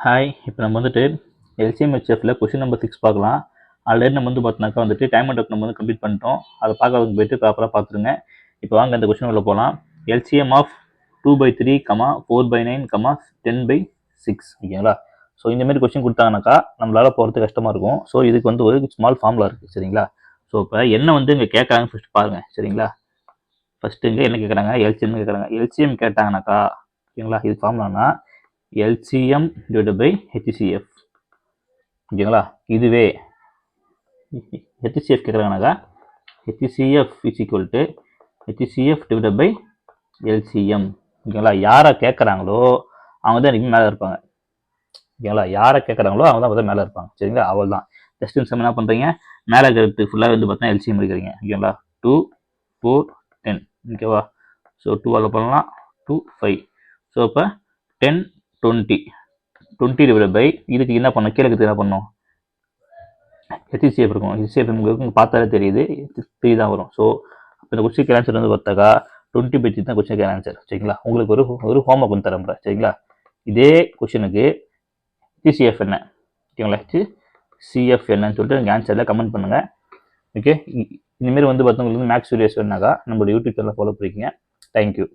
Hi, இப்போ நம்ம வந்துட்டு எல்சிஎம் ஹெச்எஃப்ல கொஸ்டின் நம்பர் 6 பார்க்கலாம். ஆல்ரெடி நம்ம வந்து பார்த்தோம்னாக்கா வந்துட்டு டைம் அண்ட் நம்ம வந்து கம்ப்ளீட் பண்ணிட்டோம். அதை பார்க்கறதுக்கு போயிட்டு ப்ராப்பராக பார்த்துருங்க. இப்போ வாங்க இந்த கொஸ்டின் உள்ள போகலாம். எல்சிஎம் ஆஃப் 2/3, 4/9, 10/6 ஓகேங்களா? ஸோ இந்தமாரி கொஸ்டின் கொடுத்தாங்கனாக்கா நம்மளால போகிறது கஷ்டமாக இருக்கும். ஸோ இதுக்கு வந்து ஒரு ஸ்மால் ஃபார்முலா இருக்குது சரிங்களா? ஸோ இப்போ என்ன வந்து இங்கே கேட்குறாங்க ஃபஸ்ட் பாருங்கள் சரிங்களா? ஃபஸ்ட்டு இங்கே என்ன கேட்குறாங்க? எல்சிஎம் கேட்குறாங்க. எல்சிஎம் கேட்டாங்கனாக்கா ஓகேங்களா? இது ஃபார்முலானா LCM divided by HCF ஓகேங்களா? இதுவே HCF கேட்குறாங்கனாக்கா HCF is equal to HCF divided by LCM ஓகேங்களா? யாரை கேட்குறாங்களோ அவங்க தான் இன்றைக்கி மேலே இருப்பாங்க ஓகேங்களா? யாரை கேட்குறாங்களோ அவங்க தான் மேலே இருப்பாங்க சரிங்களா? அவள் தான் ஜஸ்ட் நிமிஷம் என்ன பண்ணுறீங்க, மேலே இருக்கிறது ஃபுல்லாக வந்து பார்த்தீங்கன்னா LCM எடுக்கிறீங்க ஓகேங்களா? 2, 4, 10 ஓகேவா? ஸோ 2 பண்ணலாம் 2, 5 ஸோ இப்போ 10, 20 டிவைட் பை இதுக்கு என்ன பண்ணணும், கீழே என்ன பண்ணணும், HCF இருக்கும். HCF உங்களுக்கு பார்த்தாலே தெரியுது 3 தான் வரும். ஸோ இந்த கொஸ்டின் ஆன்சர் வந்து பார்த்தாக்கா 20/3 தான் கொஸ்டின் ஆன்சர் சரிங்களா? உங்களுக்கு ஒரு ஹோம்ஒர்க் வந்து தரேன் சரிங்களா? இதே கொஸ்டினுக்கு HCF என்ன ஓகேங்களா? HCF என்னன்னு சொல்லிட்டு நீங்கள் ஆன்சரில் கமெண்ட் பண்ணுங்கள். ஓகே, இந்தமாரி வந்து பார்த்தவங்களுக்கு மேக்ஸ் வீடியோஸ் வேணாக்கா நம்மளோட யூடியூப் சேனலை ஃபாலோ பண்ணிக்கங்க. தேங்க்யூ.